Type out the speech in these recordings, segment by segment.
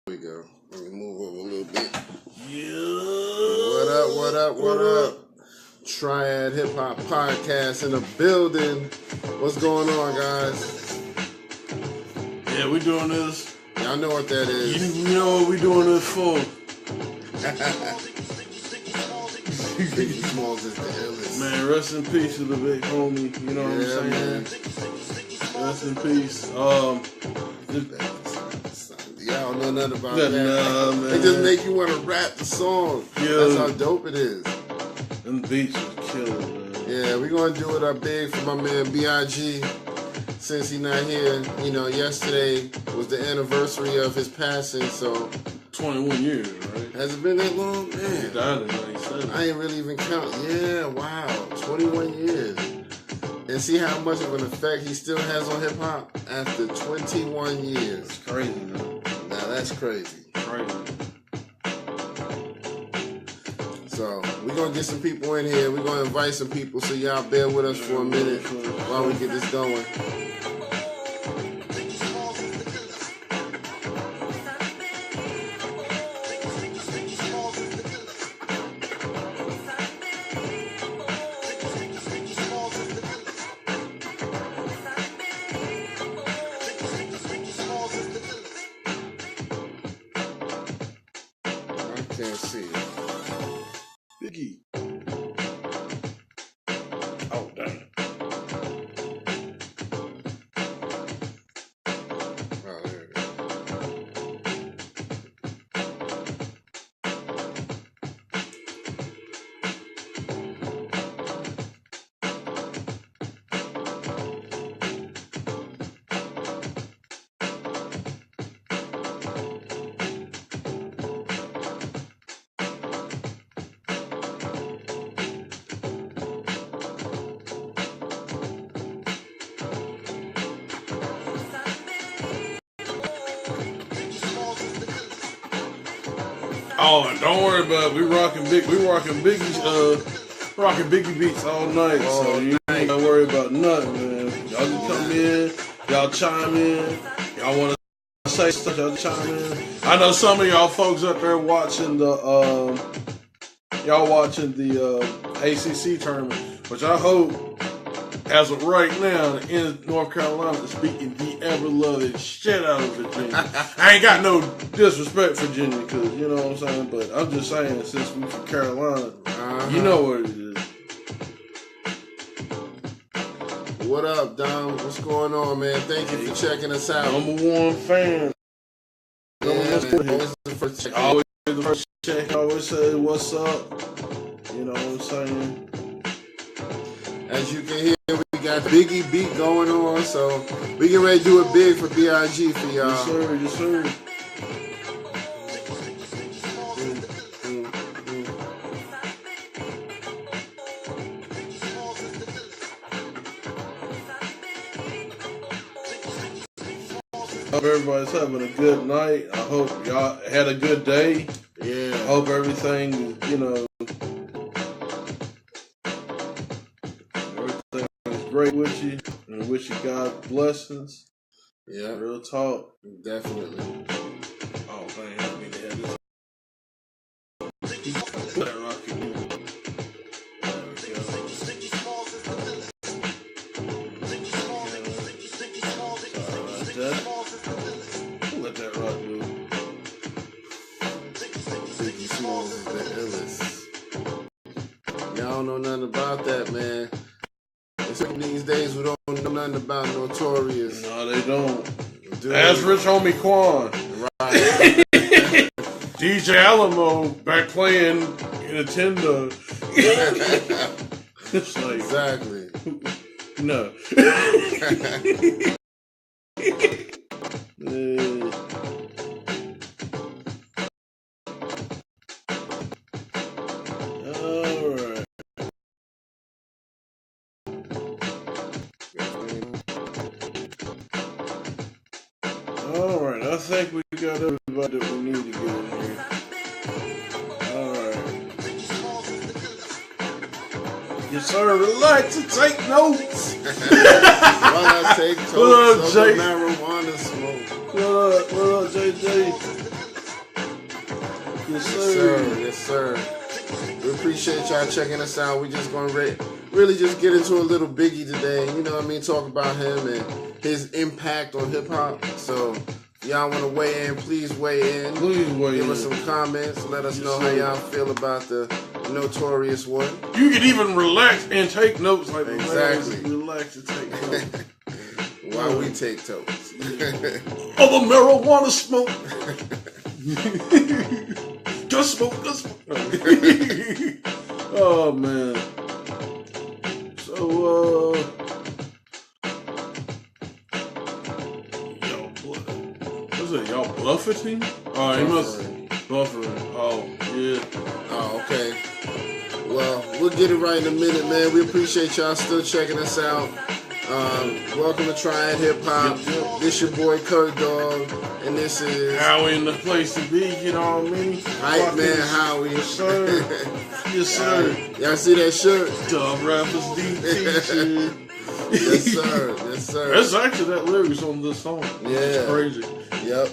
we go. Let me move over a little bit. Yeah. What up? Triad Hip Hop Podcast in the building. What's going on, guys? Yeah, we doing this. Y'all know what that is. You know what we doing this for. Biggie Smalls is the illest. Man, rest in peace to the big homie. You know what I'm saying? Man. Rest in peace. Y'all don't know nothing about Nah, that. man. They just make you want to rap the song. Yeah. That's how dope it is. Them beats was killing, man. Yeah, we're going to do it up big for my man B.I.G. Since he's not here. You know, yesterday was the anniversary of his passing, so 21 years, right? has it been that long? He Man, died in 97. I ain't really even count. Yeah, wow, 21 years. And see how much of an effect he still has on hip hop after 21 years. It's crazy, man. Now that's crazy. Crazy. So we're gonna get some people in here. We're gonna invite some people. So y'all bear with us for a minute while we get this going. Can't see it. Biggie. Oh, damn. Oh, there it is. Oh, and don't worry about it. We rocking Biggie beats all night. So you ain't gotta worry about nothing, man. Y'all just come in, y'all chime in. Y'all wanna say stuff, y'all chime in. I know some of y'all folks up there watching the ACC tournament, which I hope as of right now in North Carolina is beating the ever-loved shit out of Virginia. I ain't got no disrespect for Virginia, because, you know what I'm saying, but I'm just saying, since we from Carolina, you know what it is. What up, Dom? What's going on, man? Thank you for checking us out. Number one fan. Yeah, man. Always the first check. Always the first check. Always say, what's up? You know what I'm saying? As you can hear, we got Biggie beat going on, so we get ready to do it big for B.I.G. for y'all. Yes, sir. Yes, sir. Hope everybody's having a good night. I hope y'all had a good day. Yeah. I hope everything, you know, everything is great with you. And I wish you God blessings. Yeah. Real talk. Definitely. Oh, man, help me to have this. That rocket. There we go. Sorry about that. Let that rock do. Biggie Smalls is the illest. Y'all don't know nothing about that, man. It's like these days we don't know nothing about Notorious. No, they don't. Dude. Ask Rich Homie Quan. Right. DJ Alamo back playing Nintendo. It's like, Exactly. no. Alright. Alright, I think we got everybody that we need to get in here. Alright. Yes, sir. Relax and take notes. While I take What up, totes of Jay? the marijuana smoke. What up, JJ? Yes, Yes, sir. Yes, sir. We appreciate y'all checking us out. We just gonna really just get into a little Biggie today. You know what I mean? Talk about him and his impact on hip hop. So, if y'all want to weigh in, please weigh in. Please weigh in. Give us some comments. Let us know how y'all feel about the Notorious one. You can even relax and take notes. Like Exactly. Relax and take notes. While we take toes. Other marijuana smoke. Just smoke. Oh, man. So, what's it? Y'all buffeting? Oh, he must buffering. Oh, yeah. Oh, okay. Well, we'll get it right in a minute, man. We appreciate y'all still checking us out. Welcome to Triad Hip Hop. Yep. This your boy Kurt Dog, and this is Howie in the place to be, you know what I mean? Hype Man Howie. Yes, sir. Yes, sir. Y'all see that shirt? Dub Rappers DT shit. Yes, sir. Yes, sir. That's actually that lyrics on this song. Yeah. It's crazy. Yep.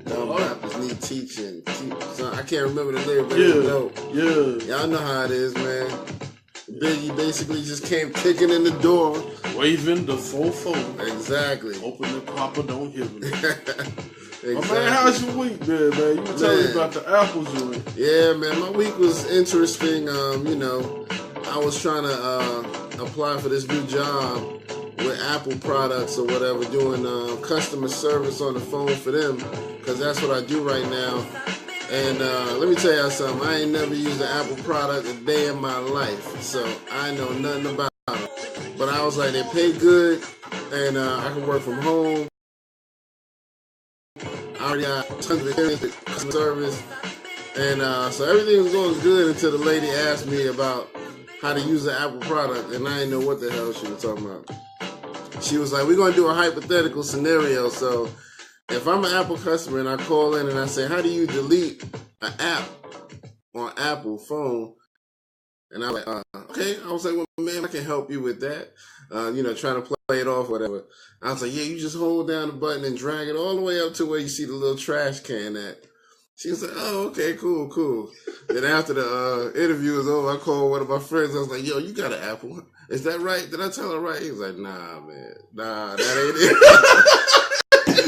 Dumb rappers need teaching. I can't remember the lyric, but Yeah. y'all know how it is, man. Biggie basically just came kicking in the door. Waving the fofo. Exactly. Open the Papa, don't hit me. Exactly. Oh, man, how's your week been, man? You were telling me about the Apple joint. Yeah, man, my week was interesting. You know, I was trying to apply for this new job with Apple products or whatever, doing customer service on the phone for them, because that's what I do right now. And let me tell y'all something. I ain't never used an Apple product a day in my life, so I know nothing about it. But I was like, they pay good, and I can work from home. I already got tons of experience with customer service, and so everything was going good until the lady asked me about how to use an Apple product, and I didn't know what the hell she was talking about. She was like, we're going to do a hypothetical scenario, so if I'm an Apple customer and I call in and I say, how do you delete an app on Apple phone? And I was like, okay. I was like, well, man, I can help you with that. You know, trying to play it off, whatever. I was like, yeah, you just hold down the button and drag it all the way up to where you see the little trash can at. She was like, oh, okay, cool. Then after the interview was over, I called one of my friends. I was like, yo, you got an Apple. Is that right? Did I tell her right? He was like, nah, man. Nah, that ain't it.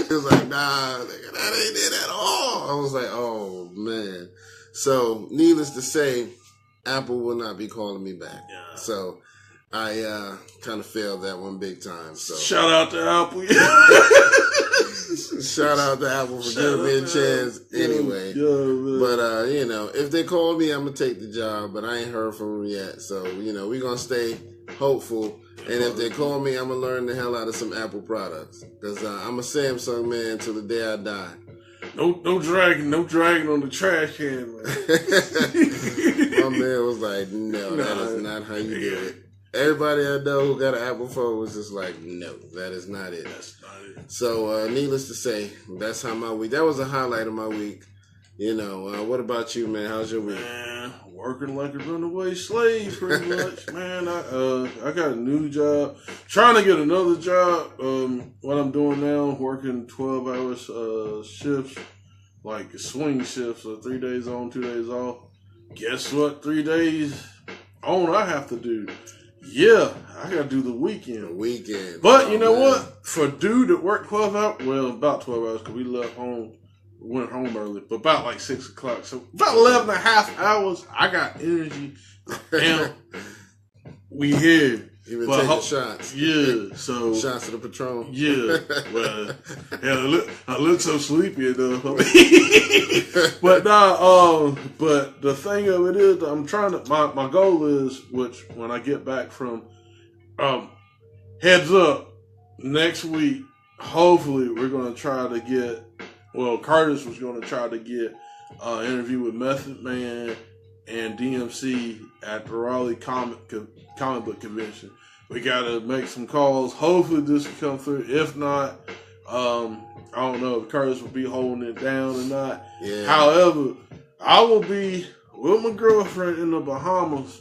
He was like, nah, nigga, that ain't it at all. I was like, oh, man. So, needless to say, Apple will not be calling me back. Yeah. So, I kind of failed that one big time. So shout out to Apple. Shout out to Apple for giving me a chance anyway. But, you know, if they call me, I'm going to take the job. But I ain't heard from them yet. So, you know, we're going to stay hopeful. And if they call me, I'm going to learn the hell out of some Apple products. Because I'm a Samsung man until the day I die. No dragging on the trash can, man. My man was like, no, that is not how you do it. Everybody I know who got an Apple phone was just like, no, that is not it. That's not it. So, needless to say, that's how my week, that was a highlight of my week. You know, what about you, man? How's your week? Man, working like a runaway slave, pretty much. Man, I got a new job. Trying to get another job. What I'm doing now, working 12 hours shifts, like swing shifts, so 3 days on, 2 days off. Guess what? 3 days on I have to do. Yeah, I got to do the weekend. The weekend. But you know what? For dude that worked 12 hours, well, about 12 hours because we left home. Went home early, but about like 6 o'clock. So about 11 and a half hours, I got energy. And we here. You been taking shots. Yeah. So shots of the Patron. Yeah. Well, I look so sleepy enough. But but the thing of it is, I'm trying to. My goal is, which when I get back from, heads up, next week, hopefully we're gonna try to get. Well, Curtis was going to try to get an interview with Method Man and DMC at the Raleigh comic book convention. We got to make some calls. Hopefully this will come through. If not, I don't know if Curtis will be holding it down or not. Yeah. However, I will be with my girlfriend in the Bahamas.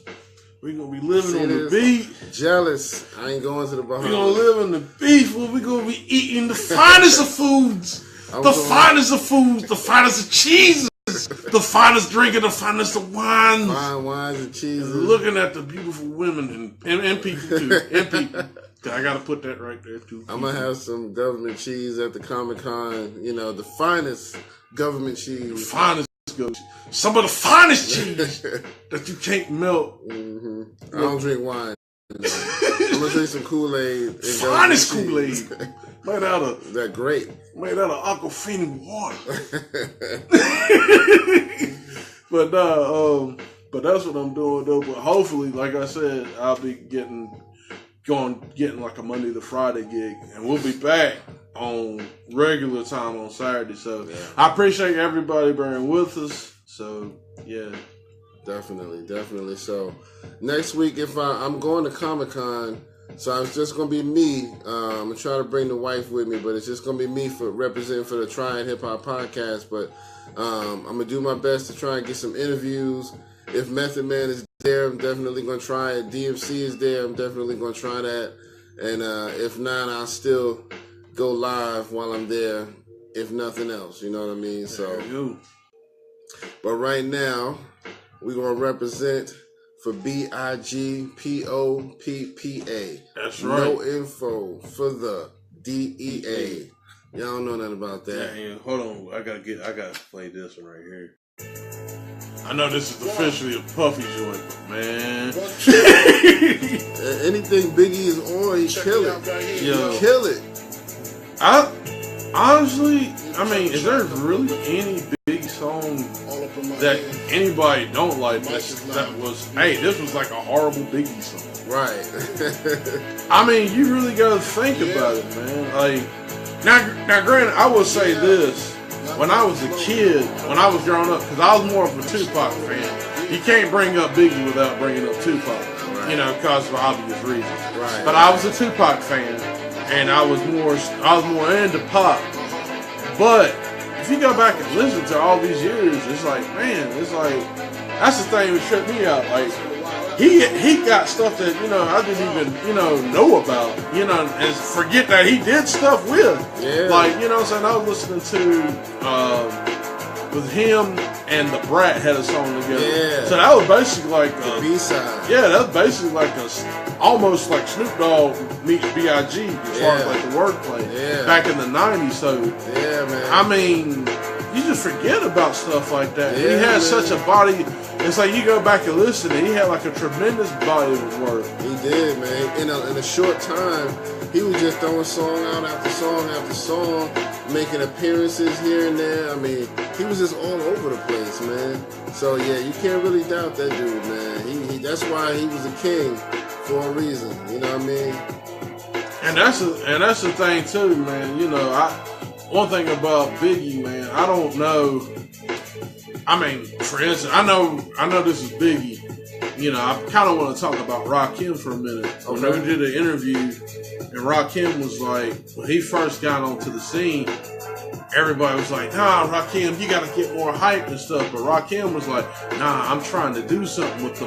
We're going to be living on the beach. Jealous. I ain't going to the Bahamas. We're going to live on the beach where we're going to be eating the finest of foods. The finest of foods, the finest of cheeses, the the finest drink and the finest of wines. Fine wines and cheeses. And looking at the beautiful women and people too. And people. I gotta put that right there too. I'm gonna have some government cheese at the Comic-Con. You know, the finest government cheese. The finest cheese. Some of the finest cheese that you can't melt. Mm-hmm. I don't drink wine. I'm gonna drink some Kool-Aid. Finest Kool-Aid. Made out of that grape. Made out of Aquafina water. But that's what I'm doing though. But hopefully, like I said, I'll be getting like a Monday to Friday gig, and we'll be back on regular time on Saturday. So yeah. I appreciate everybody bearing with us. So yeah, definitely. So next week, if I'm going to Comic-Con, so it's just gonna be me. I'm gonna try to bring the wife with me, but it's just gonna be me for representing for the Triad Hip Hop Podcast. But I'm gonna do my best to try and get some interviews. If Method Man is there, I'm definitely going to try it. DMC is there, I'm definitely going to try that. And if not, I'll still go live while I'm there, if nothing else. You know what I mean? So, but right now, we're going to represent for BIGPOPPA. That's right. No info for the DEA. Y'all don't know nothing about that. Yeah, hold on. I gotta play this one right here. I know this is officially a Puffy joint, but man. Anything Biggie is on, he kill it. Yo. Kill it. Honestly, I mean, is there really any Biggie song that anybody don't like this was like a horrible Biggie song? Right. I mean, you really gotta think about it, man. Like, now granted, I will say this. When I was a kid, when I was growing up, because I was more of a Tupac fan, you can't bring up Biggie without bringing up Tupac, you know, because of obvious reasons. Right. But I was a Tupac fan, and I was more into pop. But if you go back and listen to all these years, it's like, man, that's the thing that tripped me out. Like, he got stuff that, you know, I didn't even, you know about, you know, and forget that he did stuff with. Yeah. Like, you know what I'm saying? I was listening to, with him and the Brat had a song together. Yeah. So that was basically like the B-side. Yeah, that was basically like almost like Snoop Dogg meets B.I.G. as far as like the wordplay. Yeah. Back in the 90s. So, yeah, man. I mean, you just forget about stuff like that. Yeah, he had such a body. It's like you go back and listen, and he had like a tremendous body of work. He did, man. In a short time, he was just throwing song out after song after song, making appearances here and there. I mean, he was just all over the place, man. So yeah, you can't really doubt that dude, man. He that's why he was a king for a reason. You know what I mean? And that's the thing too, man. You know, one thing about Biggie, man, I don't know. I mean, for instance, I know this is Biggie. You know, I kind of want to talk about Rakim for a minute. Okay. When we did an interview, and Rakim was like, when he first got onto the scene, everybody was like, nah, Rakim, you got to get more hype and stuff. But Rakim was like, nah, I'm trying to do something with the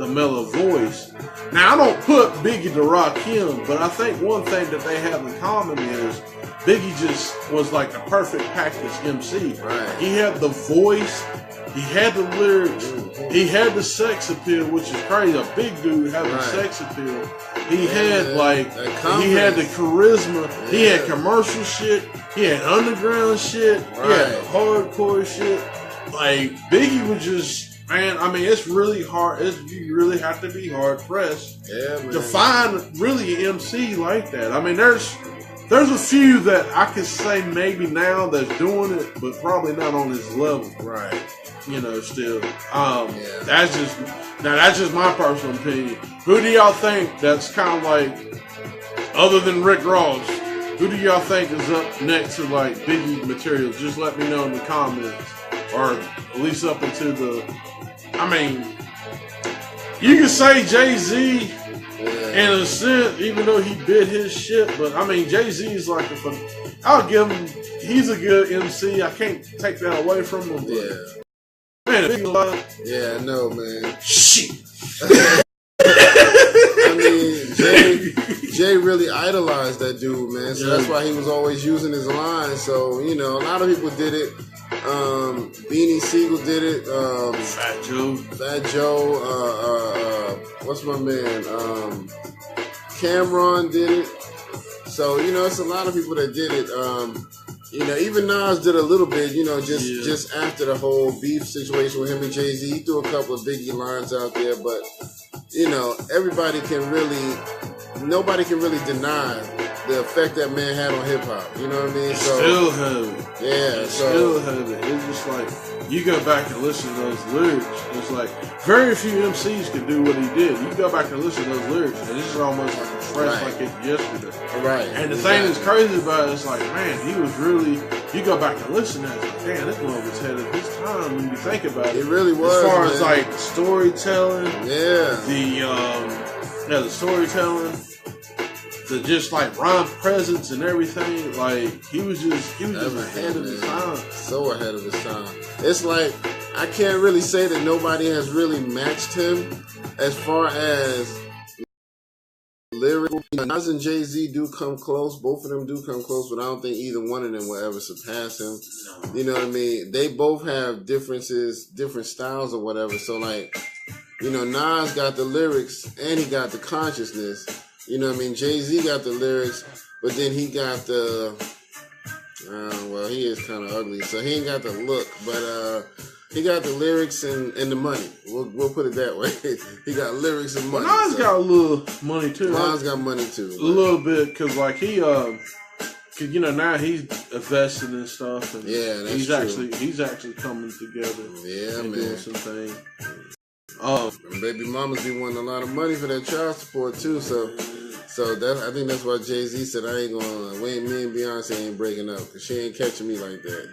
mellow voice. Now, I don't put Biggie to Rakim, but I think one thing that they have in common is Biggie just was like a perfect package MC. Right. He had the voice, he had the lyrics, he had the sex appeal, which is crazy. A big dude having sex appeal. He had he had the charisma. Yeah. He had commercial shit. He had underground shit. Right. He had the hardcore shit. Like, Biggie was just, man, I mean, it's really hard. You really have to be hard pressed to find really an MC like that. I mean, there's a few that I could say maybe now that's doing it, but probably not on his level. Right. You know, still. That's just my personal opinion. Who do y'all think that's kind of like, other than Rick Ross, who do y'all think is up next to like Biggie material? Just let me know in the comments, or at least up into the. I mean, you can say Jay-Z. In a sense, even though he did his shit, but I mean, Jay-Z is like I'll give him, he's a good MC. I can't take that away from him. But, man, yeah, I know, man. Shit. I mean, Jay really idolized that dude, man. So that's why he was always using his line. So, you know, a lot of people did it Beanie Siegel did it. Fat Joe. Fat Joe. What's my man? Cameron did it. So it's a lot of people that did it. Even Nas did a little bit. Just after the whole beef situation with him and Jay-Z, he threw a couple of Biggie lines out there. But nobody can really deny the effect that man had on hip hop. You know what I mean? Still have it. Yeah, still have it. It's just like you go back and listen to those lyrics. It's like very few MCs can do what he did. You go back and listen to those lyrics, and it's almost like fresh, like it's yesterday. Right. And the thing that's crazy about it is like, man, he was really. You go back and listen to it, it's like, damn, this one was ahead of his time when you think about it. It really was. As far as like storytelling, the storytelling. The just like rhyme presence and everything, like he was just ahead of his time. So ahead of his time. It's like I can't really say that nobody has really matched him as far as lyrical. Nas and Jay-Z do come close. Both of them do come close, but I don't think either one of them will ever surpass him. No. You know what I mean? They both have differences, different styles or whatever. So like, Nas got the lyrics and he got the consciousness. You know what I mean? Jay-Z got the lyrics, but then he got the, he is kind of ugly, so he ain't got the look, but he got the lyrics and the money. We'll put it that way. He got lyrics and money. Nas got a little money too. Nas got money too. A little bit, because like he, now he's investing in stuff, and that's true. He's actually coming together. Yeah, and man. Doing some things. Baby mamas be wanting a lot of money for that child support too, so I think that's why Jay-Z said me and Beyonce ain't breaking up, because she ain't catching me like that.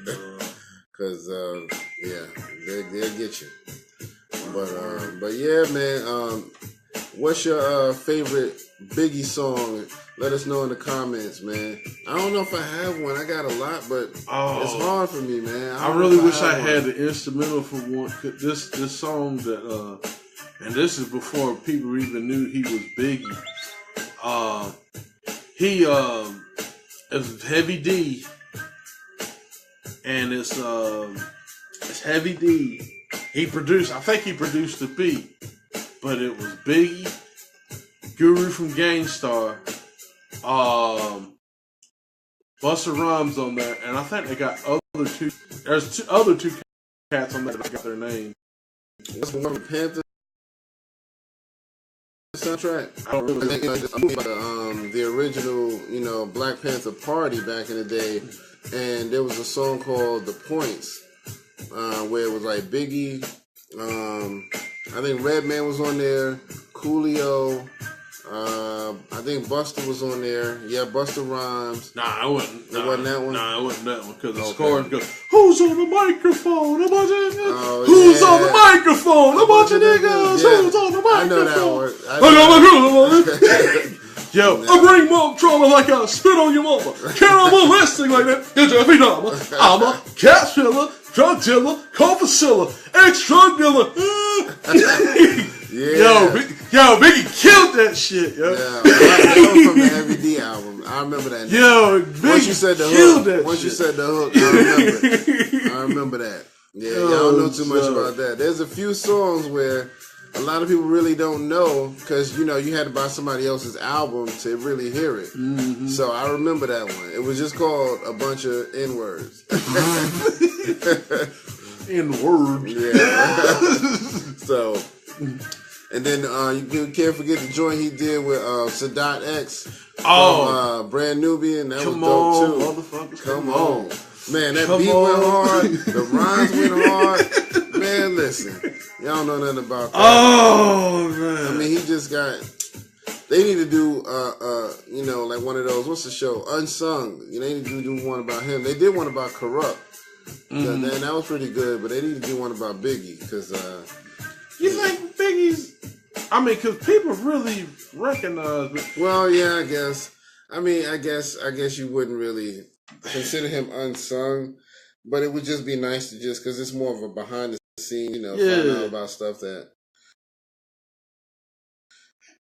Because they'll get you. But yeah, man. What's your favorite Biggie song? Let us know in the comments, man. I don't know if I have one. I got a lot, but it's hard for me, man. I really wish I had the instrumental for one. This song that, and this is before people even knew he was Biggie. It's Heavy D, and it's Heavy D. I think he produced the beat, but it was Biggie, Guru from Gangstar, Busta Rhymes on there, and I think they got there's other two cats on there that I got their name. What's one of Panther soundtrack? I don't really know. The original, Black Panther Party back in the day, and there was a song called "The Points," where it was like Biggie. I think Redman was on there, Coolio. I think Busta was on there. Yeah, Busta Rhymes. Nah, it wasn't. It wasn't that one? Nah, it wasn't that one. Because the score goes, who's on the microphone? A bunch of niggas. Oh, who's on the microphone? A bunch of niggas. Yeah. Who's on the microphone? I know that one. Yo, I bring mom trauma like I spit on your mama. Cannibalistic like that. Get your feet on. I'm a cat filler, drug dealer, coffee seller, ex-drug dealer. Yeah. Yo, Biggie killed that shit, yo. Yeah, that was from the Heavy D album. I remember that. Yo, Biggie once you said the killed hook, that once shit. you said the hook, I remember that. Yeah, y'all don't know too much about that. There's a few songs where a lot of people really don't know, because you had to buy somebody else's album to really hear it. Mm-hmm. So I remember that one. It was just called A Bunch of N-Words. N-word. Yeah. So, and then you can't forget the joint he did with Sadat X from Brand Nubian. That was dope too. Motherfuckers, come on. Man, that beat went hard. The rhymes went hard. Man, listen. Y'all know nothing about that. Oh, man. I mean, he just got... They need to do, like one of those, what's the show? Unsung. They need to do one about him. They did one about Corrupt. Mm-hmm. And that was pretty good, but they need to do one about Biggie, because... you think Biggie's... I mean, because people really recognize... Well, yeah, I guess. I mean, I guess you wouldn't really consider him unsung, but it would just be nice to just, because it's more of a behind the scene, find out about stuff that.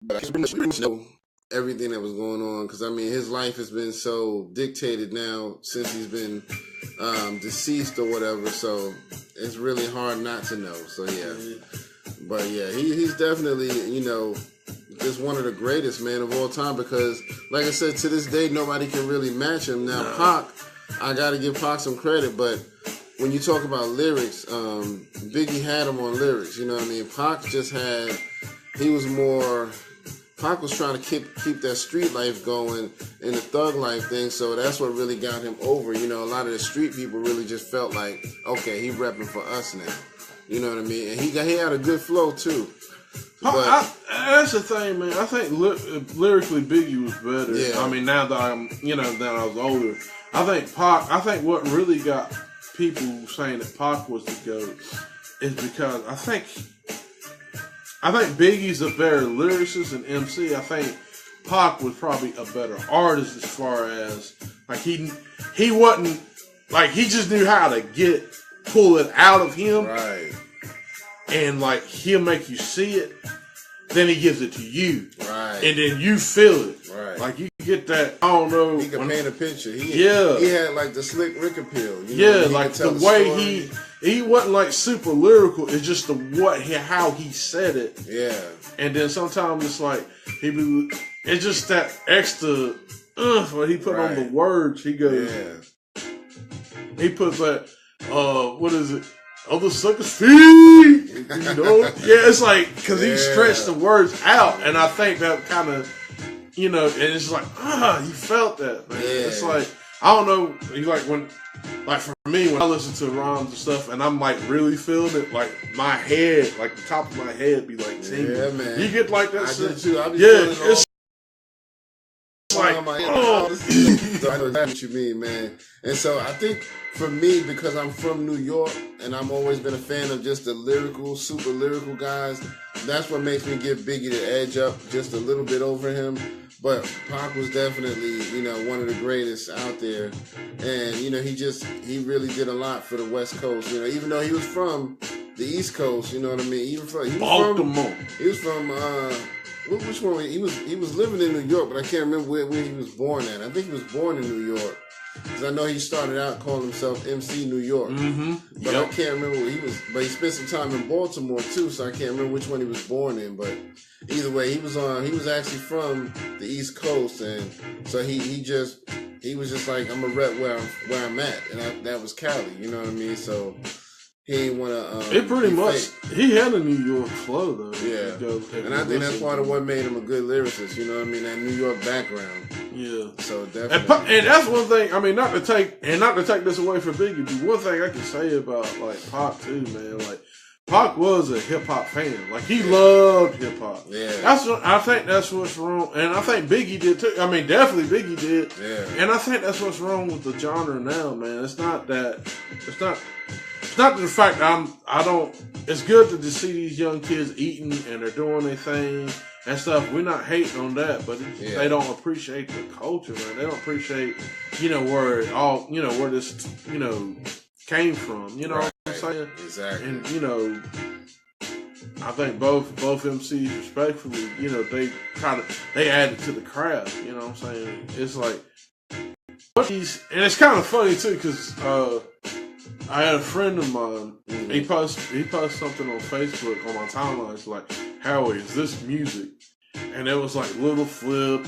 But I pretty much know everything that was going on. Because I mean, his life has been so dictated now since he's been deceased or whatever. So it's really hard not to know. So yeah, but yeah, he's definitely, you know, just one of the greatest, man, of all time. Because like I said, to this day, nobody can really match him. Now, Pac, I got to give Pac some credit, but when you talk about lyrics, Biggie had him on lyrics. You know what I mean? Pac just had. He was more. Pac was trying to keep that street life going and the thug life thing, so that's what really got him over. You know, a lot of the street people really just felt like, okay, he repping for us now. You know what I mean? And he had a good flow too. That's the thing, man. I think lyrically Biggie was better. Yeah. I mean, now that that I was older, I think Pac. I think what really got people saying that Pac was the GOAT is because I think Biggie's a better lyricist and MC. I think Pac was probably a better artist as far as like he wasn't like he just knew how to pull it out of him, right? And like he'll make you see it, then he gives it to you, right? And then you feel it, right? Like you get that. I don't know. He can paint a picture. He had like the slick Rick appeal. You know, like the way he wasn't like super lyrical. It's just how he said it. Yeah. And then sometimes it's like it's just that extra what he put on the words. He goes. Yeah. He puts that. What is it? Other suckers' feet. You know. Yeah. It's like because he stretched the words out, and I think that kind of. You know, and it's like, you felt that, man. Yeah. It's like, I don't know, like for me, when I listen to rhymes and stuff, and I'm like really feeling it, like my head, like the top of my head be like tingling. Yeah, man. You get like that shit? I do too. I be feeling it's like, I know exactly what you mean, man. And so I think for me, because I'm from New York, and I've always been a fan of just the lyrical, super lyrical guys, that's what makes me give Biggie the edge up just a little bit over him. But Pac was definitely, you know, one of the greatest out there. And, you know, he really did a lot for the West Coast, you know, even though he was from the East Coast, you know what I mean? Baltimore. He was from which one? He was living in New York, but I can't remember where he was born at. I think he was born in New York. Because I know he started out calling himself MC New York. Mm-hmm. But I can't remember where he was. But he spent some time in Baltimore too, so I can't remember which one he was born in. But either way, he was actually from the East Coast, and so he was just like, I'm gonna rep where I'm at, and that was Cali. You know what I mean? So he ain't wanna. It pretty much. He had a New York flow though. Yeah, and I think that's part of what made him a good lyricist. You know what I mean? That New York background. Yeah. So definitely. And that's one thing. I mean, not to take this away from Biggie, but one thing I can say about like Pac too, man. Like Pac was a hip hop fan. Like he loved hip hop. Yeah. I think that's what's wrong, and I think Biggie did too. I mean, definitely Biggie did. Yeah. And I think that's what's wrong with the genre now, man. It's not the fact I don't. It's good to see these young kids eating and they're doing their thing and stuff. We're not hating on that, but they don't appreciate the culture, man. They don't appreciate, where it all, where this, came from. You know what I'm saying? Exactly. And I think both MCs respectfully, they added to the craft. You know what I'm saying? It's like, and it's kind of funny too, because I had a friend of mine. Mm-hmm. He posted something on Facebook on my timeline. It's like, Howie, is this music? And it was like Little Flip.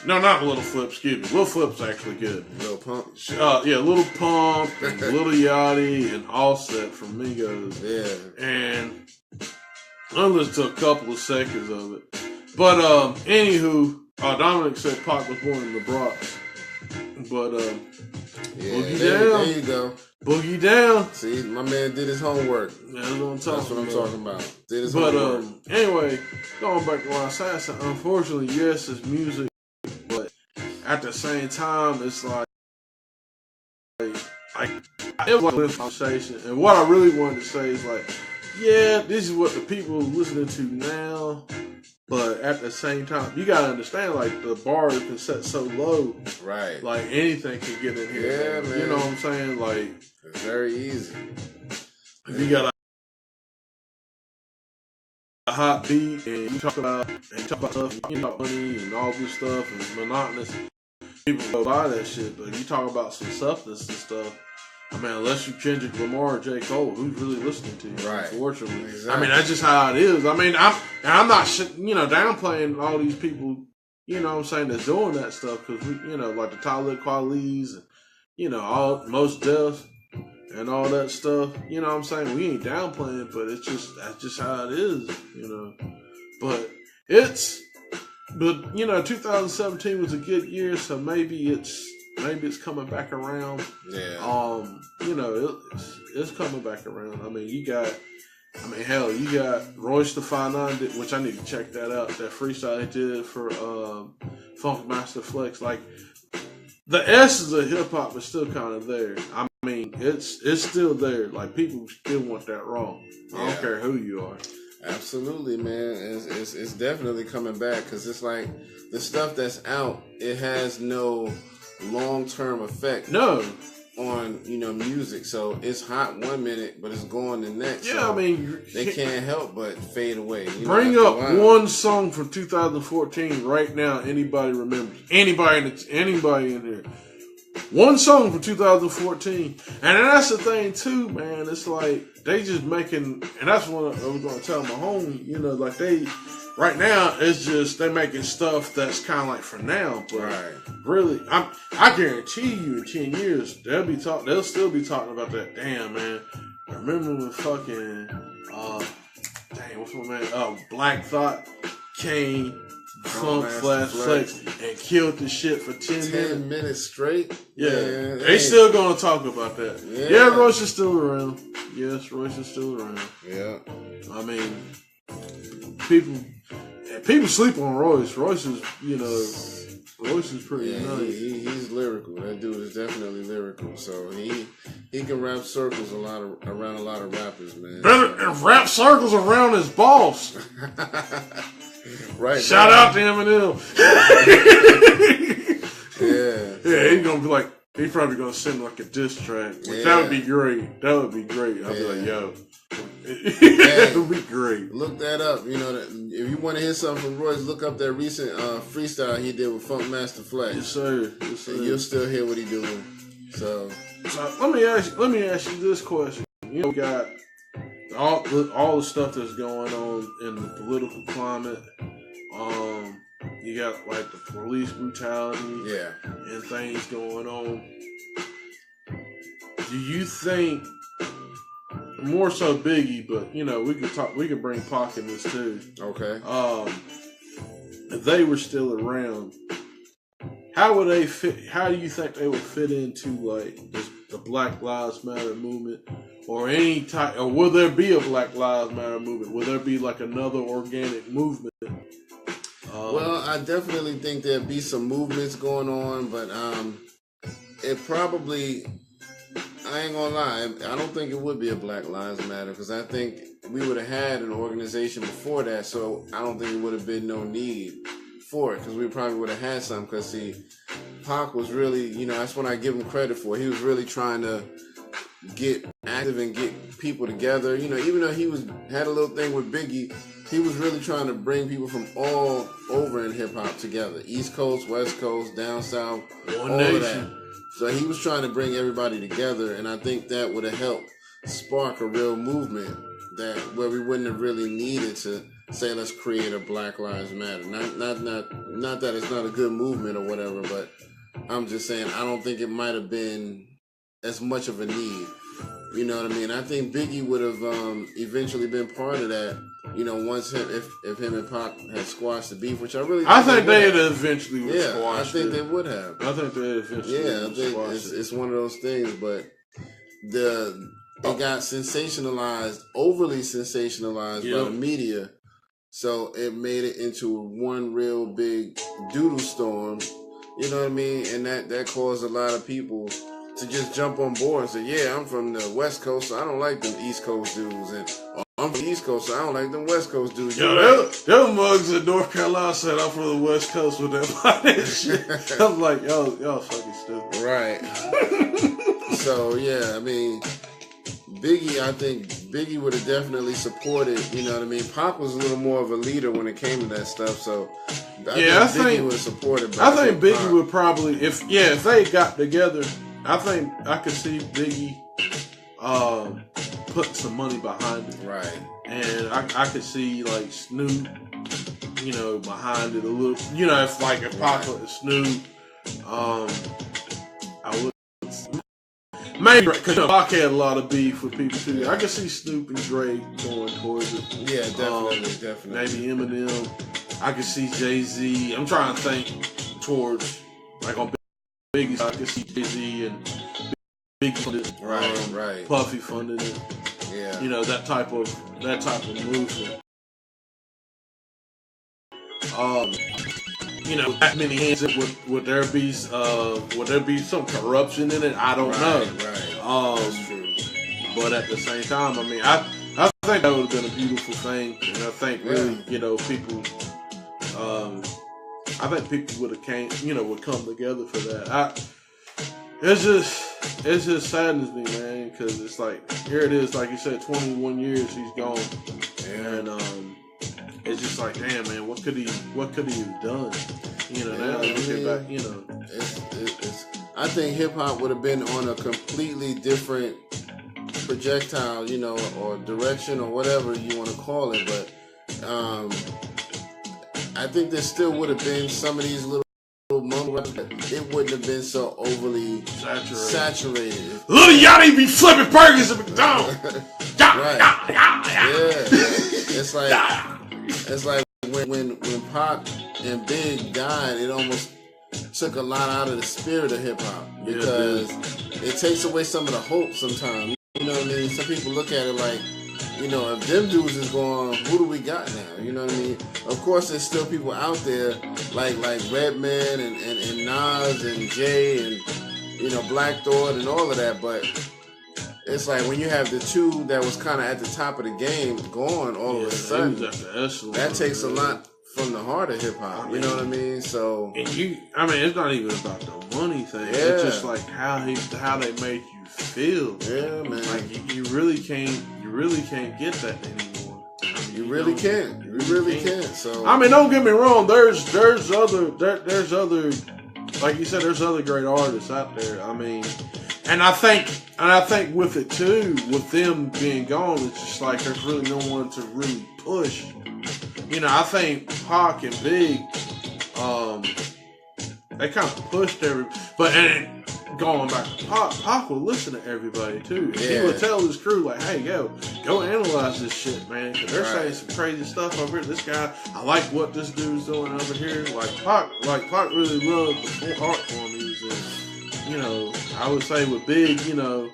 No, not Little Flip. Excuse me. Little Flip's actually good. Little Pump. Yeah, Little Pump, and Little Yachty, and Offset from Migos. Yeah. And I listened to a couple of seconds of it. But anywho, Dominic said Pac was born in the Bronx. But there you go. Boogie down. See, my man did his homework. That's what I'm talking about. Did his homework. Anyway, going back to what I said, so unfortunately, yes, it's music, but at the same time, it's like it was a conversation. And what I really wanted to say is like, yeah, this is what the people are listening to now. But at the same time, you gotta understand, like, the bar has been set so low. Right. Like, anything can get in here. Yeah, man. You know what I'm saying? Like, it's very easy. If you got a hot beat, and you talk about stuff, you know, money and all this stuff and monotonous. People go buy that shit, but you talk about some substance and stuff. I mean, unless you Kendrick Lamar or J. Cole, who's really listening to you? Right. Unfortunately, Exactly. I mean that's just how it is. I mean, I'm not downplaying all these people. You know what I'm saying, that's doing that stuff, because we, you know, like the Talib Kweli's and, you know, all Most Def and all that stuff. You know what I'm saying? We ain't downplaying, but that's just how it is, you know. But you know, 2017 was a good year, so maybe it's coming back around. Yeah. You know, it's coming back around. I mean, you got Royce the 5'9", which I need to check that out. That freestyle he did for Funk Master Flex. Like, the essence of hip hop is still kind of there. I mean, it's still there. Like, people still want that raw. I don't care who you are. Absolutely, man. It's definitely coming back, because it's like the stuff that's out, it has no long-term effect. No. On, you know, music. So it's hot 1 minute, but it's gone the next. Yeah, so I mean, they can't help but fade away. Bring up one song from 2014 right now. Anybody remembers? Anybody in here? One song from 2014, and that's the thing too, man. It's like they just making, and that's what I was going to tell my homie. You know, like right now, it's just they making stuff that's kind of like for now, but really, I guarantee you, in 10 years, they'll still be talking about that. Damn, man, remember when fucking what's my man? Black Thought came, Funk Flex, and killed the shit for 10 minutes straight. Yeah, man, they still gonna talk about that. Yeah, Royce is still around. Yes, Royce is still around. Yeah, I mean, people sleep on Royce. Royce is pretty nice. He's lyrical. That dude is definitely lyrical. So he can wrap circles around a lot of rappers, man. Better wrap circles around his boss. Right. Shout out to Eminem. Yeah, he's gonna be like, he's probably gonna send like a diss track. That would be great. I'd be like, yo. That would be great. Look that up. You know, if you want to hear something from Royce, look up that recent freestyle he did with Funk Master Flex. Yes, sir. And you'll still hear what he's doing. So let me ask you this question. You know, we got all the stuff that's going on in the political climate. You got like the police brutality, and things going on. Do you think, more so Biggie, but you know, we could bring Pac in this too. Okay. If they were still around, how would they fit? How do you think they would fit into like the Black Lives Matter movement, or any type? Or will there be a Black Lives Matter movement? Will there be like another organic movement? Well, I definitely think there'd be some movements going on, but it probably, I ain't gonna lie, I don't think it would be a Black Lives Matter, because I think we would have had an organization before that, so I don't think it would have been no need for it, because we probably would have had some, because see, Pac was really, you know, that's what I give him credit for. He was really trying to get active and get people together. You know, even though he had a little thing with Biggie, he was really trying to bring people from all over in hip hop together. East Coast, West Coast, down south, One all nation. of that. So he was trying to bring everybody together, and I think that would have helped spark a real movement where we wouldn't have really needed to say, let's create a Black Lives Matter. Not that it's not a good movement or whatever, but I'm just saying I don't think it might have been as much of a need. You know what I mean? I think Biggie would have eventually been part of that. You know, once if him and Pac had squashed the beef, which I really think they eventually would have squashed squashed they would have. I think they eventually I think it's one of those things, but it got sensationalized, overly sensationalized by the media, so it made it into one real big doodle storm. You know what I mean? And that caused a lot of people to just jump on board and say, yeah, I'm from the West Coast, so I don't like them East Coast dudes, and I'm from the East Coast, so I don't like them West Coast dudes. Them mugs in North Carolina said I'm from the West Coast with that shit. I'm like, y'all fucking stupid. Right. So, yeah, I mean, Biggie, I think Biggie would have definitely supported, you know what I mean? Pac was a little more of a leader when it came to that stuff, so I think Biggie would have supported. I think Biggie would probably, if they got together, I think I could see Biggie putting some money behind it. Right. And I could see like Snoop, you know, behind it a little. You know, if Pac and Snoop, I would maybe because Pac had a lot of beef with people too. I could see Snoop and Drake going towards it. Yeah, definitely. Maybe Eminem. I could see Jay-Z. I'm trying to think towards like on Biggie. I could see Jay-Z and Big funded, right. Puffy funded it. Yeah, you know, that type of movement. You know, that many hands. Would there be some corruption in it? I don't know. Right. That's true. But at the same time, I mean, I think that would have been a beautiful thing, and I think really, you know, people. I think people would come together for that. It just saddens me, man, because it's like, here it is, like you said, 21 years he's gone, and it's just like, damn, man, what could he have done? You know, now looking back, you know, I think hip hop would have been on a completely different projectile, you know, or direction or whatever you want to call it, but I think there still would have been some of these little mumble raps, but it wouldn't have been so overly saturated. Little Yachty be flipping burgers at McDonald's. Right. Yeah. It's like when Pac and Big died, it almost took a lot out of the spirit of hip hop because it takes away some of the hope sometimes. You know what I mean? Some people look at it like, you know, if them dudes is gone, who do we got now? You know what I mean? Of course, there's still people out there like Redman and Nas and Jay and, you know, Black Thought and all of that, but it's like when you have the two that was kind of at the top of the game gone all of a sudden, that takes a lot from the heart of hip hop. You know what I mean? So, it's not even about the money thing. Yeah. It's just like how they make you feel. Yeah, man. Like you really can't get that anymore. You really can't. You really can't. So, I mean, don't get me wrong. There's other like you said, there's other great artists out there. I mean. And I think with it too, with them being gone, it's just like there's really no one to really push. You know, I think Pac and Big, they kind of pushed but going back to Pac would listen to everybody too. Yeah. He would tell his crew like, "Hey, go analyze this shit, man, because they're saying some crazy stuff over here. This guy, I like what this dude's doing over here." Like Pac really loved the art form he was in. You know, I would say with Big, you know,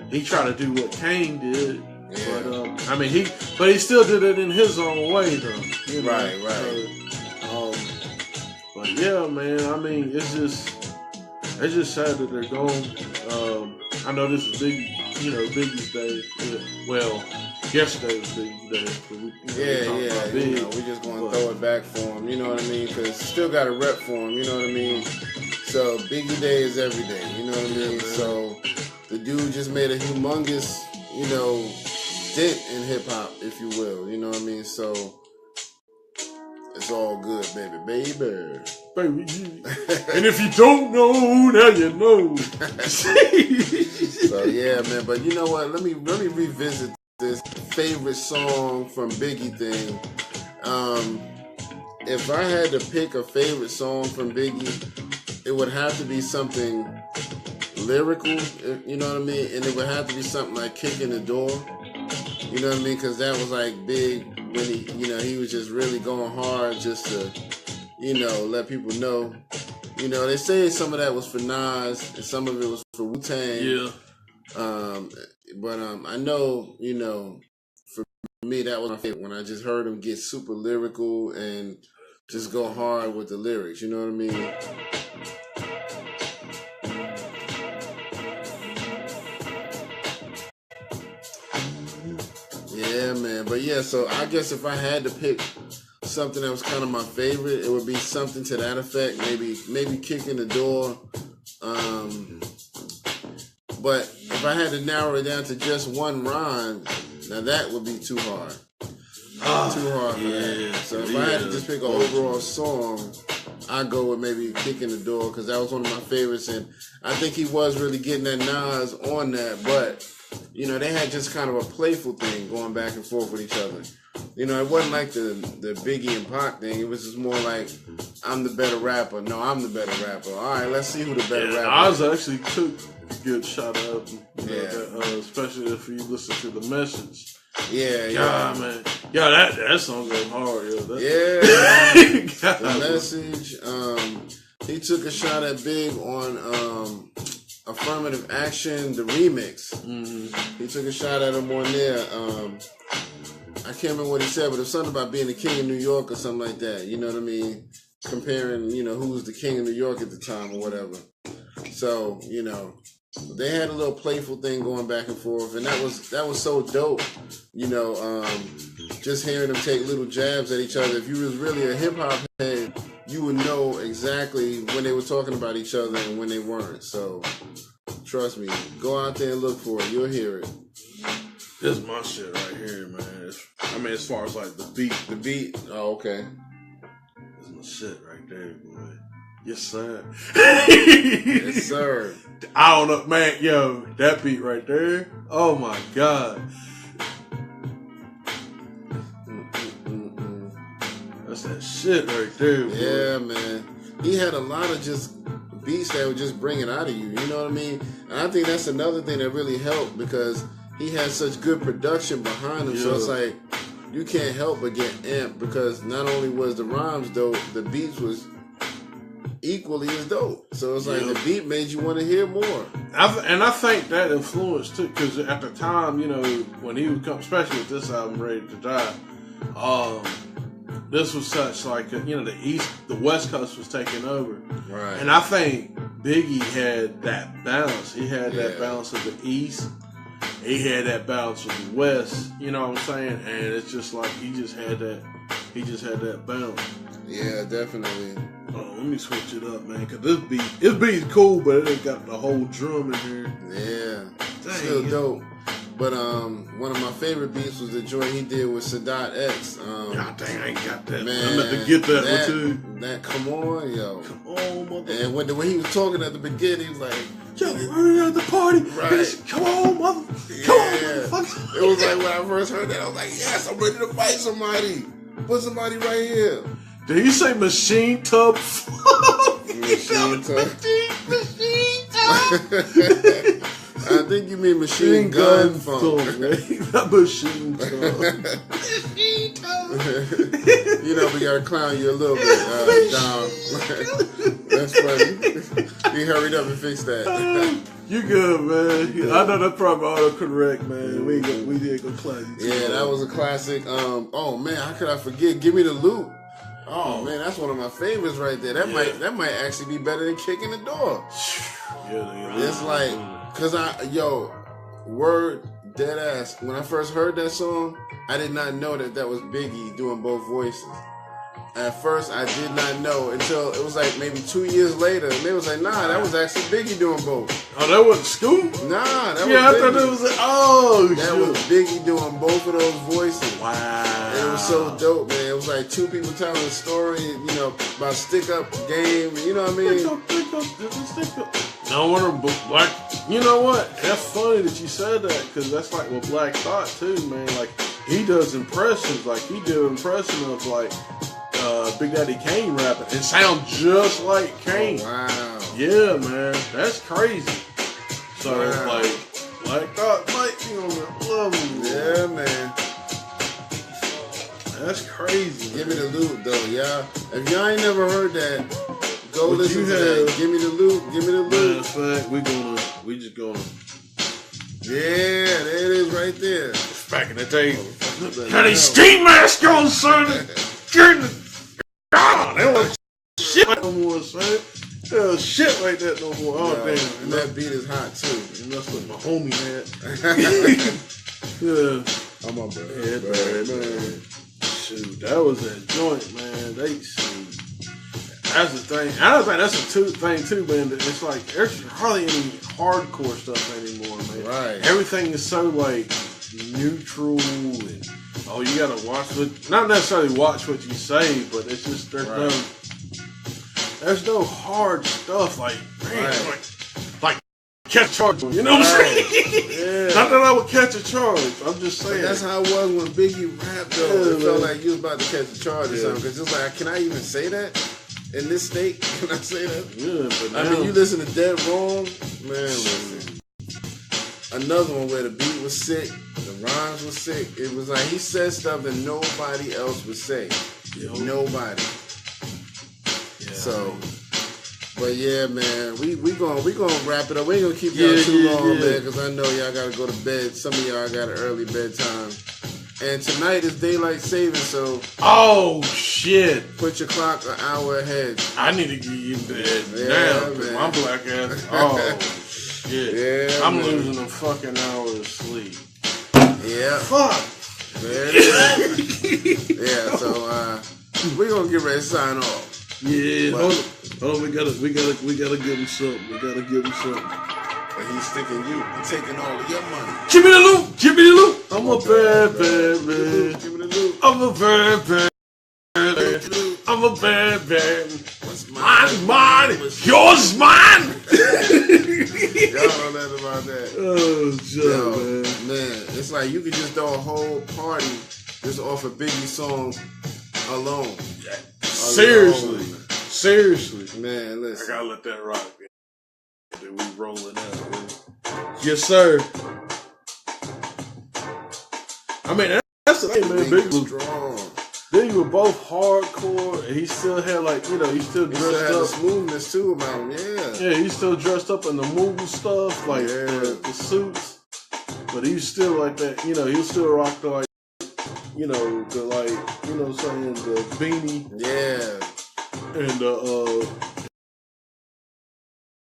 he tried to do what Kane did, but I mean, he still did it in his own way, though. You know? Right. But yeah, man, I mean, it's just sad that they're gone. I know this is Biggie's day. Well, yesterday was Biggie's day. Big, you know, we just going to throw it back for him. You know what I mean? Because still got a rep for him. You know what I mean? So Biggie Day is every day, you know what I mean? So the dude just made a humongous, you know, dent in hip hop, if you will, you know what I mean? So it's all good, baby. And if you don't know, now you know. So yeah, man. But you know what? Let me revisit this favorite song from Biggie thing. If I had to pick a favorite song from Biggie, it would have to be something lyrical, you know what I mean? And it would have to be something like Kicking the Door, you know what I mean? Because that was like big when he was just really going hard just to, you know, let people know. You know, they say some of that was for Nas and some of it was for Wu-Tang. Yeah. But I know, you know, for me, that was my favorite when I just heard him get super lyrical and just go hard with the lyrics, you know what I mean? Yeah, man. But yeah, so I guess if I had to pick something that was kind of my favorite, it would be something to that effect. Maybe Kicking the Door. But if I had to narrow it down to just one rhyme, Now that would be too hard. Too hard for that. So if I had to just pick an overall song, I'd go with maybe Kick in the Door, because that was one of my favorites, and I think he was really getting that Nas on that, but, you know, they had just kind of a playful thing going back and forth with each other. You know, it wasn't like the Biggie and Pac thing. It was just more like, I'm the better rapper. No, I'm the better rapper. All right, let's see who the better rapper is. Oz actually took a good shot at him. Especially if you listen to The Message. Yeah, man. Yeah, that song goes hard, yo. The Message. He took a shot at Big on Affirmative Action, the remix. He took a shot at him on there. I can't remember what he said, but it was something about being the king of New York or something like that. You know what I mean? Comparing, you know, who was the king of New York at the time or whatever. So, you know, they had a little playful thing going back and forth, and that was so dope. You know, just hearing them take little jabs at each other. If you was really a hip hop head, you would know exactly when they were talking about each other and when they weren't. So, trust me, go out there and look for it. You'll hear it. This is my shit right here, man. As far as like the beat. The beat? Oh, okay. This is my shit right there, boy. Yes, sir. Yes, sir. I don't know, man. Yo, that beat right there. Oh, my God. That's that shit right there, boy. Yeah, man. He had a lot of just beats that would just bring it out of you. You know what I mean? And I think that's another thing that really helped, because he had such good production behind him. Yeah. So it's like, you can't help but get amped, because not only was the rhymes dope, the beats was equally as dope. So it's like the beat made you want to hear more. And I think that influenced too, because at the time, you know, when he would come, especially with this album, Ready to Die, this was such like, you know, the West Coast was taking over. Right. And I think Biggie had that balance. He had that balance of the East. He had that balance of the West. You know what I'm saying? And it's just like he just had that balance. Yeah, definitely. Oh, let me switch it up, man, because this beat's cool, but it ain't got the whole drum in here. Yeah. Dang, still dope. But one of my favorite beats was the joint he did with Sadat X. God dang, I ain't got that. Man, I'm about to get that one too. That come on, yo. Come on, mother. And when he was talking at the beginning, he was like, yo, we're at the party. Right. Come on, mother. Come on, motherfucker. It was like when I first heard that, I was like, yes, I'm ready to fight somebody. Put somebody right here. Did he say machine tub? Machine tub. Machine tub. I think you mean machine gun funk. Not machine tub. Machine tub. You know, we gotta clown you a little bit, Dom. That's funny. We hurried up and fixed that. You good, man. Yeah. I know that's probably autocorrect, man. We did go clown you. Yeah, that was a classic. Oh man, how could I forget? Give Me the Loot. Oh man, that's one of my favorites right there. That might actually be better than Kicking the Door. Yeah, it's like, cause word dead ass. When I first heard that song, I did not know that was Biggie doing both voices. At first, I did not know until it was like maybe 2 years later, and they was like, "Nah, that was actually Biggie doing both." Oh, that wasn't Scoop? Nah, that was Biggie. Yeah, I thought that was that was Biggie doing both of those voices. Wow, and it was so dope, man. It was like two people telling a story, you know, about stick up game. You know what I mean? Stick up. No wonder Black. You know what? That's funny that you said that, because that's like what Black thought too, man. Like he does impressions, like he did an impression of like. Big Daddy Kane rapping and sound just like Kane. Oh, wow. Yeah, man. That's crazy. So, like Black Thought might be on that level. Yeah, man. That's crazy. Give Me the Loot, though, y'all. If y'all ain't never heard that, go listen to that. Give Me the Loot. Give Me the Loot. Matter of fact, we just gonna. Yeah, there it is right there. Back in the day. Had a ski mask on, son. God, that was shit no more, son. That was shit like that no more. Oh, damn. And that beat is hot, too. And that's what my homie had. Yeah. I'm on bad. Yeah, man. Shoot, that was that joint, man. That's the thing. I think that's a thing, too, man. It's like, there's hardly any hardcore stuff anymore, man. Right. Everything is so, like, neutral and you gotta watch what, not necessarily watch what you say, but it's just there's no hard stuff like like catch a charge, you know what I'm saying? Yeah. Not that I would catch a charge. I'm just saying. But that's how it was when Biggie rapped though. It felt like you was about to catch a charge or something. Cause it's like, can I even say that in this state? Can I say that? Yeah, but now, I mean, you listen to Dead Wrong, man. Listen, another one where the beat was sick, the rhymes was sick. It was like he said stuff that nobody else would say. Nobody. Yeah. So. But yeah, man, we gonna wrap it up. We ain't gonna keep y'all too long, man, because I know y'all gotta go to bed. Some of y'all got an early bedtime. And tonight is daylight saving, so shit! Put your clock an hour ahead. I need to get you in bed now, man. My black ass. Oh shit! Yeah, I'm losing a fucking hour of sleep. Yeah. Fuck. There it is. Yeah. So we gonna get ready to sign off. Yeah, hold on, we gotta give him something. And he's sticking you. He's taking all of your money. Give me the loot. I'm a bad man. Give me the loot. I'm a bad man. I'm a bad man. What's mine? Yours, mine. Y'all don't know nothing about that. Oh, man, it's like you could just throw a whole party just off a Biggie song alone. Seriously, man. Listen, I gotta let that rock. Man. We rolling out, man. Yes, sir. I mean, that's the thing, man. Biggie was strong. Biggie was both hardcore, and he still had he still dressed still had up. The smoothness too about him, Yeah, he still dressed up in the movie stuff, like the suits. But he was still like that, he was still rock the the beanie. Yeah. And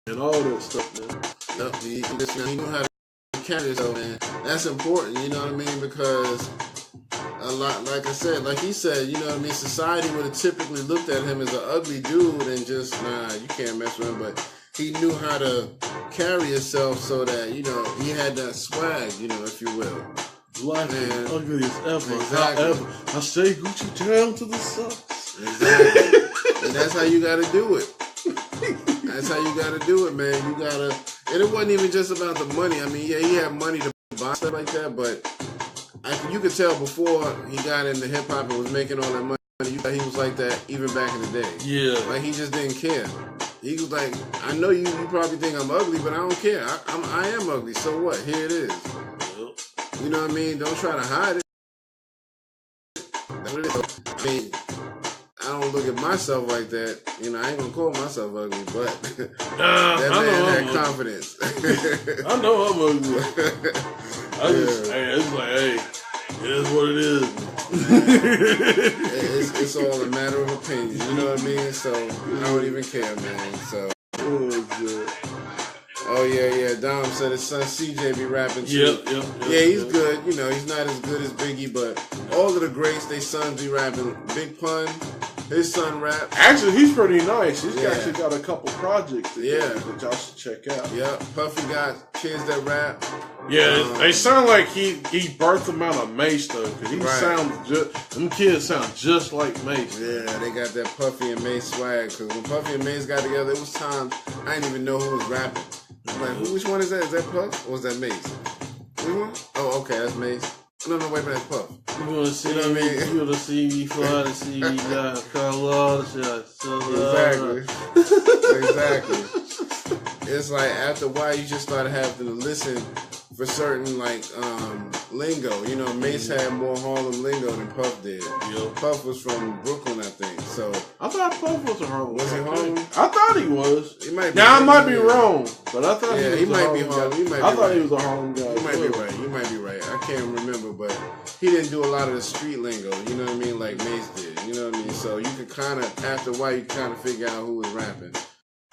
and all that stuff, man. Yep, he knew how to carry himself, man. That's important, you know what I mean? Because a lot, like I said, like he said, you know what I mean? Society would have typically looked at him as an ugly dude and just, you can't mess with him. But he knew how to carry himself so that, he had that swag, if you will. Life is ugly as ever. Exactly. However, I say Gucci down to the socks. Exactly. And that's how you gotta do it. That's how you gotta do it, man. You gotta, and it wasn't even just about the money. I mean, yeah, he had money to buy stuff like that, but you could tell before he got into hip hop and was making all that money, he was like that even back in the day. Yeah. Like he just didn't care. He was like, I know you probably think I'm ugly, but I don't care. I am ugly. So what? Here it is. You know what I mean? Don't try to hide it. That's what it is. I mean, I don't look at myself like that. I ain't gonna call myself ugly, but that man had confidence. I know I'm ugly. It's like, hey, it is what it is. It's all a matter of opinion. You know what I mean? So I don't even care, man. So. Oh yeah. Dom said his son CJ be rapping too. Yep. Yeah, he's good. He's not as good as Biggie, but all of the greats, they sons be rapping. Big Pun, his son rap. Actually, he's pretty nice. He's actually got a couple projects that y'all should check out. Yeah, Puffy got kids that rap. Yeah, they sound like he birthed them out of Mace though, because them kids sound just like Mace. Yeah, they got that Puffy and Mace swag. Because when Puffy and Mace got together, it was times I didn't even know who was rapping. I'm like, which one is that? Is that Puff or is that Mace? Which one? Oh, okay, that's Mace. No, wait, but that's Puff. You want to see me? You want to see me fly? To see me die? Exactly. It's like after a while, you just started having to listen for certain lingo. Mace had more Harlem lingo than Puff did. Puff was from Brooklyn, I think. So I thought Puff was a Harlem. Was he Harlem? I thought he was. He might be. Now I might be wrong, but I thought he might be Harlem. I thought he was a Harlem guy. You might be right. I can't remember, but he didn't do a lot of the street lingo. You know what I mean? Like Mace did. You know what I mean? So you could kind of, after a while, you kind of figure out who was rapping.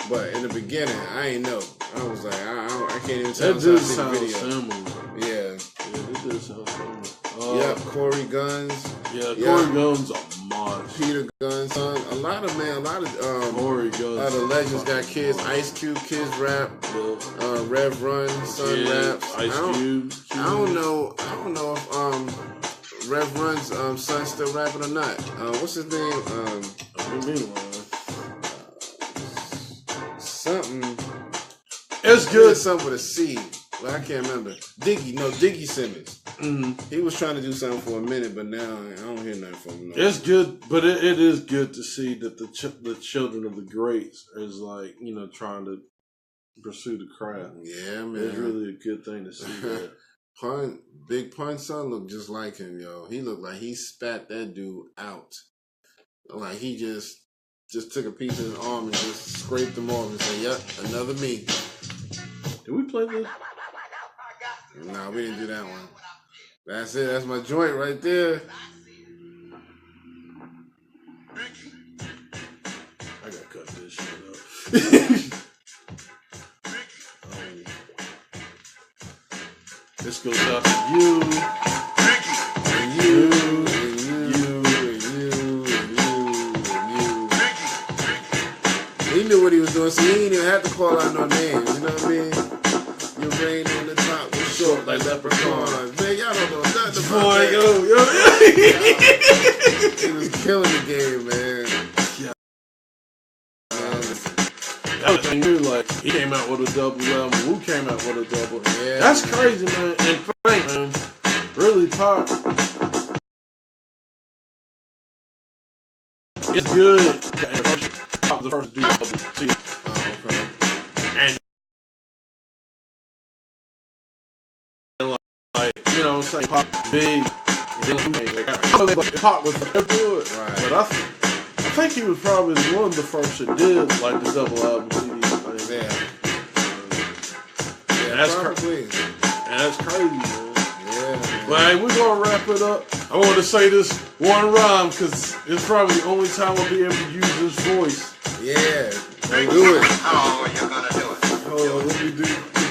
But in the beginning, I ain't know. I was like, I can't even tell. That does sound similar. Yeah, that does sound similar. Corey Guns. Yeah, Corey Guns a monster. Nas. Peter Gunn son. A lot of Corey legends got kids. Ice Cube kids rap. Rev Run son raps. Ice Cube. I don't know if Rev Run's son still rapping or not. What's his name? Something. It's good. Something with a C. Well, I can't remember. Diggy Simmons. Mm-hmm. He was trying to do something for a minute, but now I don't hear nothing from him. No. It's good, but it is good to see that the children of the greats is like, trying to pursue the craft. Yeah, man. It's really a good thing to see that. Big Pun's son looked just like him, yo. He looked like he spat that dude out. Like he just took a piece of his arm and just scraped him off and said, "Yep, another me." Did we play this? Nah, we didn't do that one. That's it. That's my joint right there. I gotta cut this shit up. This goes out to you. And you. And you. And you. And you. And you. He knew what he was doing, so he didn't even have to call out no names. You know what I mean? Your brain on the top was short like leprechaun. Man, y'all don't know nothing about that. He was killing the game, man. That was new, like, he came out with a double album, Wu came out with a double. Yeah. That's crazy, man. And Frank, man, really pop. It's good. Pop the first double, too. And like, saying pop big. Pop was good. Right. But I think he was probably one of the first that did like the double album CD thing. Yeah, that's probably. And that's crazy, man. Yeah. But hey, we're gonna wrap it up. I want to say this one rhyme because it's probably the only time I'll be able to use this voice. Yeah, do it. Oh, you're gonna do it. Hold on, let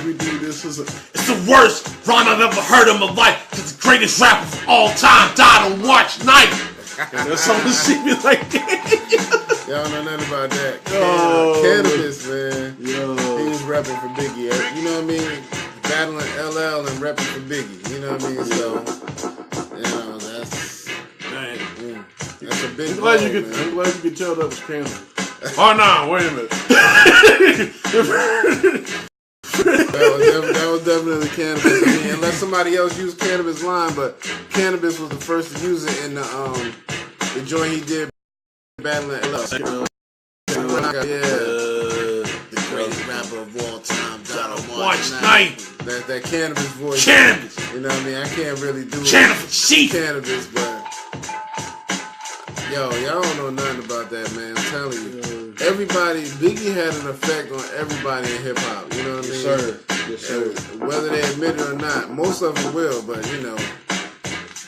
me do this. It's the worst rhyme I've ever heard in my life because the greatest rapper of all time died on March 9th. And that's something to see me like that. Y'all know nothing about that. Oh, Cannabis, man. Yo. He was repping for Biggie. You know what I mean? Battling LL and repping for Biggie. You know what I mean? So, that's a big I'm glad you could tell that was cannabis. Oh, no, wait a minute. That was definitely cannabis. I mean, unless somebody else used cannabis line, but cannabis was the first to use it in the joint he did battling LL. The greatest rapper of all time, died on March 9th. That cannabis voice. Cannabis. You know what I mean? I can't really do cannabis, but yo, y'all don't know nothing about that, man. I'm telling you. Biggie had an effect on everybody in hip hop. You know what I mean? Yes, sir. Whether they admit it or not, most of them will, but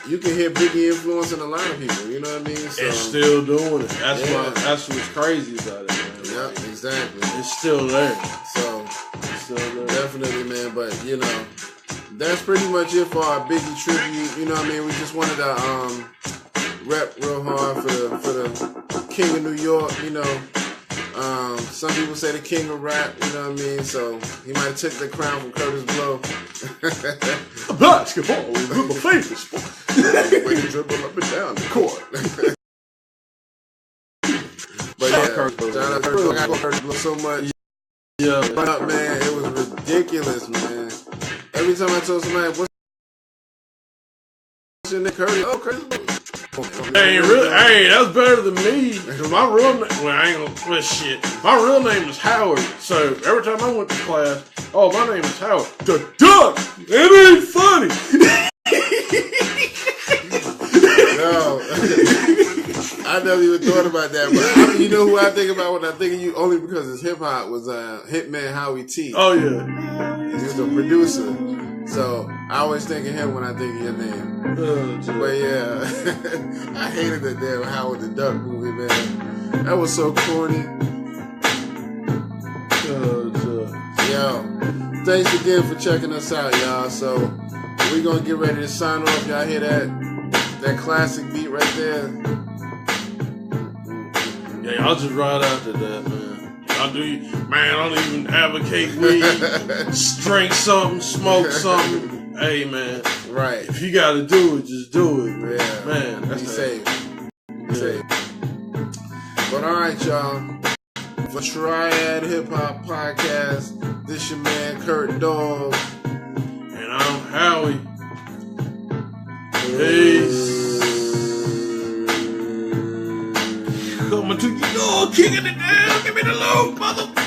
you can hear Biggie influencing a lot of people. You know what I mean? So, it's still doing it. That's what's crazy about it, man. Yeah, exactly. It's still there. So, it's still there. Definitely, man. But that's pretty much it for our Biggie tribute. You know what I mean? We just wanted to rep real hard for the King of New York. Some people say the King of Rap. You know what I mean? So he might have took the crown from Curtis Blow. Basketball is my favorite sport. We can dribble up and down the court. But yeah, shout out to Curtis Blow so much. Yeah, But man, it was ridiculous, man. Every time I told somebody, what's your name, Curtis? Oh, Curtis Blow. Hey, that's better than me. My real name, shit. My real name is Howard. So every time I went to class, my name is Howard. The duck. It ain't funny. No, I never even thought about that. But you know who I think about when I think of you? Only because it's hip hop was Hitman Howie T. Oh yeah, he's the producer. So I always think of him when I think of your name. But yeah, I hated that damn Howard the Duck movie, man. That was so corny. Yo, thanks again for checking us out, y'all. So we're gonna get ready to sign off. Y'all hear that classic beat right there? Yeah, y'all just ride after that, man. Y'all man, I don't even advocate weed. Drink something, smoke something. Hey, man. Right. If you gotta do it, just do it. Yeah. Man, that's safe. Safe. But alright, y'all. For Triad Hip Hop Podcast, this your man Kurt Dog. And I'm Howie. Peace. Coming to you, kicking it down. Give me the load, mother.